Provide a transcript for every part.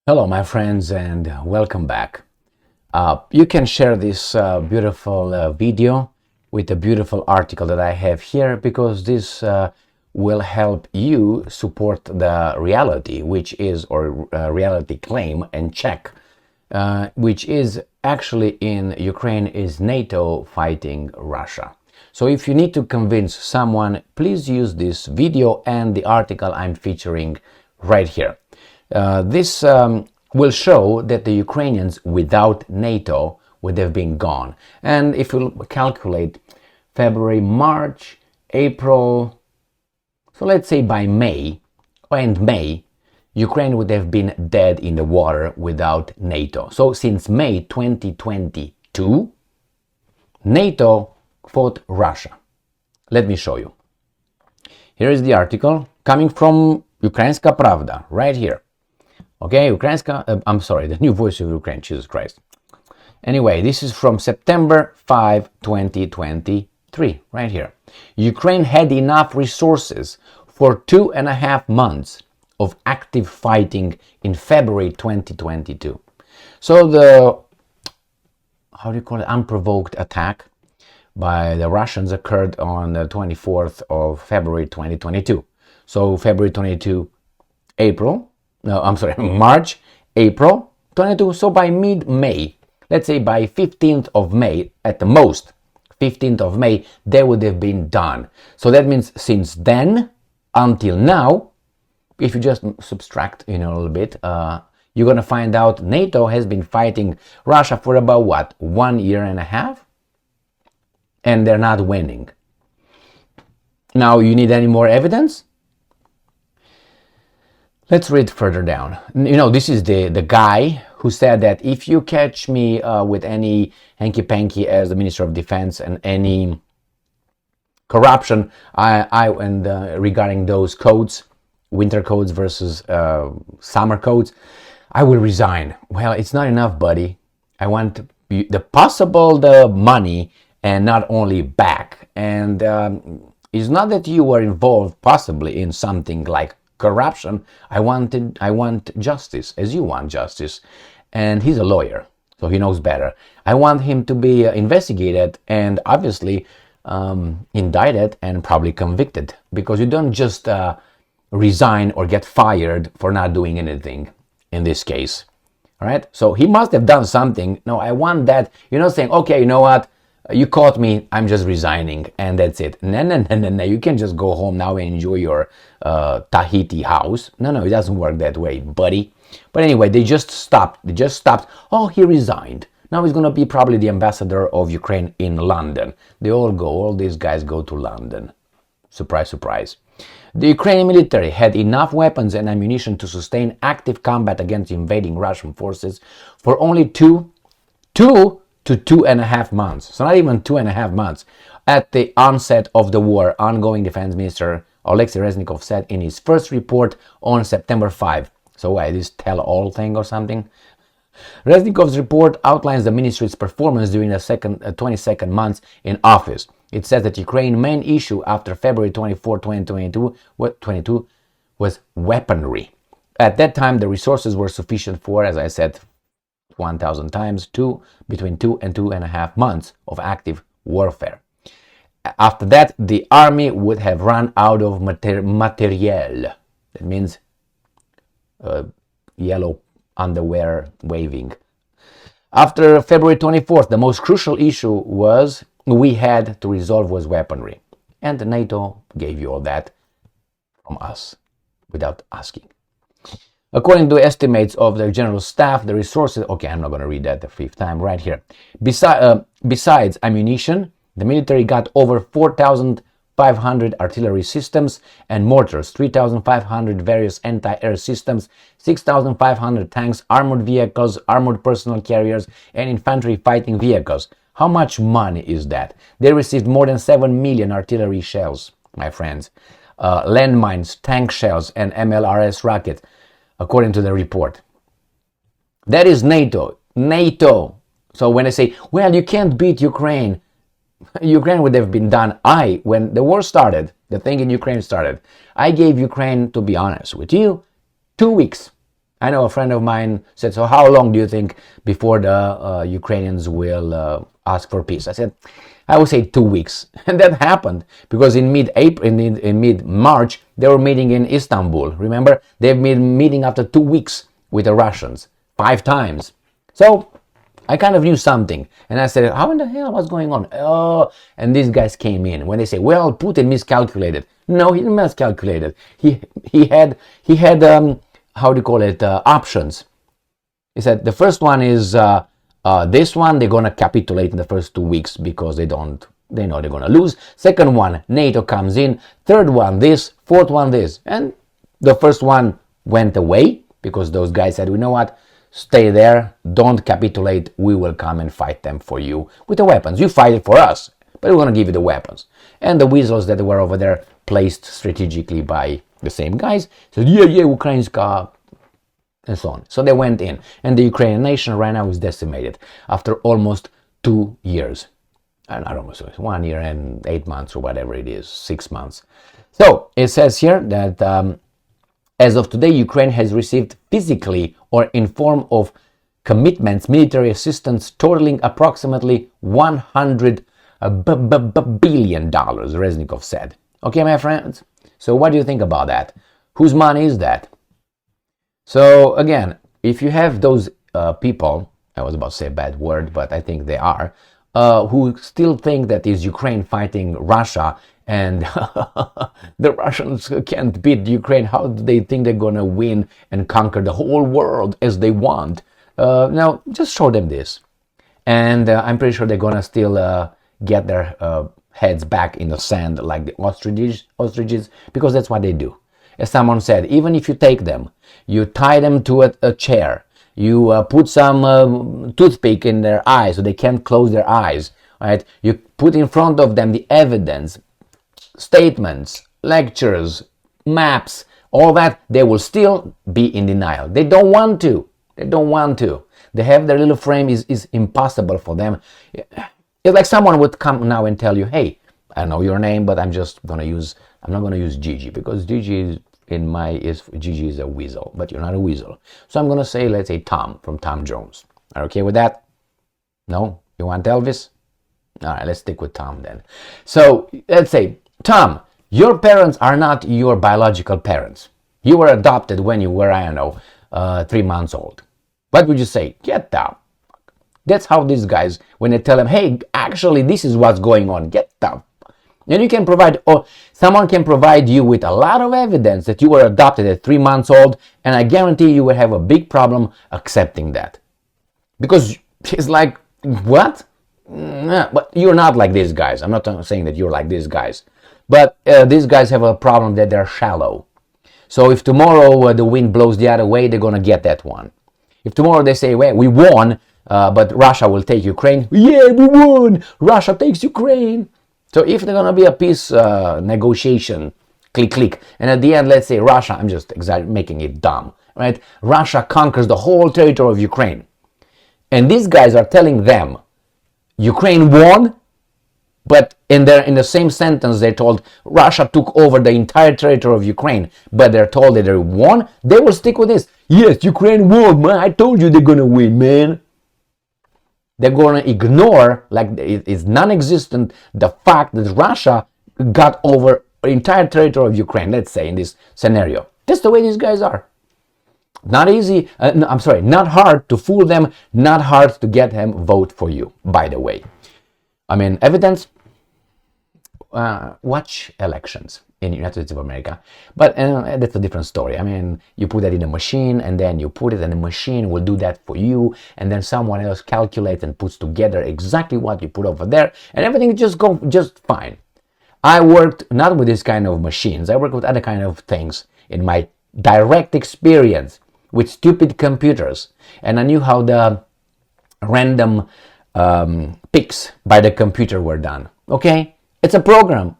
Hello, my friends, and welcome back. You can share this beautiful video with a beautiful article that I have here because this will help you support the reality, which is, or reality claim and check, which is actually in Ukraine is NATO fighting Russia. So if you need to convince someone, please use this video and the article I'm featuring right here. This will show that the Ukrainians without NATO would have been gone. And if you calculate February, March, April, so let's say by May, Ukraine would have been dead in the water without NATO. So since May 2022, NATO fought Russia. Let me show you. Here is the article coming from Ukrainska Pravda, right here. Okay, the New Voice of Ukraine, Jesus Christ. Anyway, this is from September 5, 2023, right here. Ukraine had enough resources for 2.5 months of active fighting in February 2022. So the, unprovoked attack by the Russians occurred on the 24th of February 2022. So February 22, March, April 22. So by mid-May, let's say by 15th of May, at the most, 15th of May, they would have been done. So that means since then until now, if you just subtract, a little bit, you're going to find out NATO has been fighting Russia for about what, 1.5 years? And they're not winning. Now, you need any more evidence? Let's read further down. This is the guy who said that if you catch me with any hanky-panky as the Minister of Defense and any corruption, regarding those codes, winter codes versus summer codes, I will resign. Well, it's not enough, buddy. I want the money and not only back. And it's not that you were involved possibly in something like corruption. I want justice, as you want justice. And he's a lawyer, so he knows better. I want him to be investigated and obviously indicted and probably convicted, because you don't just resign or get fired for not doing anything in this case. All right, so he must have done something. No, I want that. You're not saying, okay, you know what, you caught me, I'm just resigning and that's it. No, you can't just go home now and enjoy your Tahiti house. No, it doesn't work that way, buddy. But anyway, they just stopped. Oh, he resigned. Now he's going to be probably the ambassador of Ukraine in London. All these guys go to London. Surprise, surprise. The Ukrainian military had enough weapons and ammunition to sustain active combat against invading Russian forces for only 2 to 2.5 months. So not even 2.5 months. At the onset of the war, ongoing Defense Minister Alexei Reznikov said in his first report on September 5. So why, this tell-all thing or something? Reznikov's report outlines the ministry's performance during the 22nd months in office. It says that Ukraine's main issue after February 24, 2022 was weaponry. At that time, the resources were sufficient for, as I said 1,000 times, between 2 and 2.5 months of active warfare. After that, the army would have run out of materiel. That means yellow underwear waving. After February 24th, the most crucial issue we had to resolve was weaponry. And NATO gave you all that from us without asking. According to estimates of the General Staff, the resources... Okay, I'm not going to read that the fifth time right here. Besides ammunition, the military got over 4,500 artillery systems and mortars, 3,500 various anti-air systems, 6,500 tanks, armored vehicles, armored personnel carriers, and infantry fighting vehicles. How much money is that? They received more than 7 million artillery shells, my friends, landmines, tank shells, and MLRS rockets, according to the report. That is NATO. So when I say, well, you can't beat Ukraine, Ukraine would have been done. When the war started, the thing in Ukraine started, I gave Ukraine, to be honest with you, 2 weeks. I know a friend of mine said, so how long do you think before the Ukrainians will ask for peace? I said, I would say 2 weeks. And that happened because in mid-April, in mid-March, they were meeting in Istanbul. Remember? They've been meeting after 2 weeks with the Russians, 5 times. So I kind of knew something. And I said, how in the hell, what's going on? Oh, and these guys came in. When they say, well, Putin miscalculated. No, he didn't miscalculate. He had how do you call it, options. He said the first one is this one, they're going to capitulate in the first 2 weeks because they know they're going to lose. Second one, NATO comes in. Third one, this. Fourth one, this. And the first one went away because those guys said, you know what, stay there, don't capitulate, we will come and fight them for you with the weapons. You fight it for us, but we're going to give you the weapons. And the weasels that were over there, placed strategically by the same guys, said, yeah, Ukrainska, and so on. So they went in, and the Ukrainian nation right now is decimated after almost 2 years. Not almost 1 year and 8 months or whatever it is, 6 months. So it says here that as of today, Ukraine has received physically or in form of commitments, military assistance totaling approximately $100 billion, Reznikov said. Okay, my friends? So what do you think about that? Whose money is that? So again, if you have those people, I was about to say a bad word, but I think they are, who still think that is Ukraine fighting Russia and the Russians can't beat Ukraine, how do they think they're going to win and conquer the whole world as they want? Now, just show them this. And I'm pretty sure they're going to still get their heads back in the sand like the ostriches, because that's what they do. As someone said, even if you take them, you tie them to a chair, you put some toothpick in their eyes so they can't close their eyes, right? You put in front of them the evidence, statements, lectures, maps, all that, they will still be in denial. They don't want to. They don't want to. They have their little frame is impossible for them. It's like someone would come now and tell you, hey, I know your name, but I'm not going to use Gigi because Gigi Gigi is a weasel, but you're not a weasel. So I'm going to say, let's say Tom from Tom Jones. Are you okay with that? No? You want Elvis? All right, let's stick with Tom then. So let's say, Tom, your parents are not your biological parents. You were adopted when you were, I don't know, 3 months old. What would you say? Get down. That's how these guys, when they tell them, hey, actually, this is what's going on, get down. And you can provide, or someone can provide you with a lot of evidence that you were adopted at 3 months old, and I guarantee you will have a big problem accepting that. Because it's like, what? But you're not like these guys. I'm not saying that you're like these guys. But these guys have a problem that they're shallow. So if tomorrow the wind blows the other way, they're going to get that one. If tomorrow they say, well, we won, but Russia will take Ukraine. Yeah, we won. Russia takes Ukraine. So if there's going to be a peace negotiation, click, and at the end, let's say Russia, I'm just making it dumb, right? Russia conquers the whole territory of Ukraine. And these guys are telling them, Ukraine won, but in the same sentence they told Russia took over the entire territory of Ukraine, but they're told that they won, they will stick with this. Yes, Ukraine won, man. I told you they're going to win, man. They're going to ignore, like it's non-existent, the fact that Russia got over the entire territory of Ukraine, let's say, in this scenario. That's the way these guys are. Not easy, not hard to fool them, not hard to get them vote for you, by the way. I mean, evidence, watch elections in the United States of America. But that's a different story. I mean, you put that in a machine and then you put it and the machine will do that for you. And then someone else calculates and puts together exactly what you put over there. And everything just goes just fine. I worked not with this kind of machines. I worked with other kind of things in my direct experience with stupid computers. And I knew how the random picks by the computer were done. Okay? It's a program.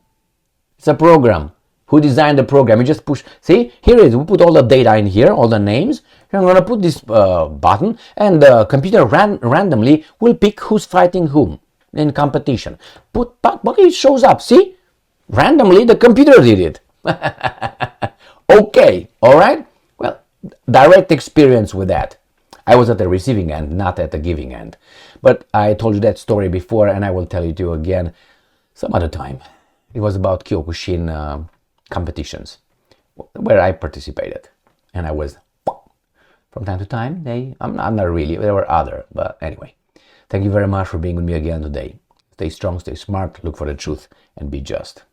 It's a program. Who designed the program? You just push. See, here it is. We put all the data in here, all the names. I'm going to put this button, and the computer randomly will pick who's fighting whom in competition. But it shows up. See? Randomly, the computer did it. Okay. All right? Well, direct experience with that. I was at the receiving end, not at the giving end. But I told you that story before, and I will tell it to you again some other time. It was about Kyokushin competitions where I participated, and I was from time to time. I'm not really. There were other, but anyway. Thank you very much for being with me again today. Stay strong, stay smart, look for the truth, and be just.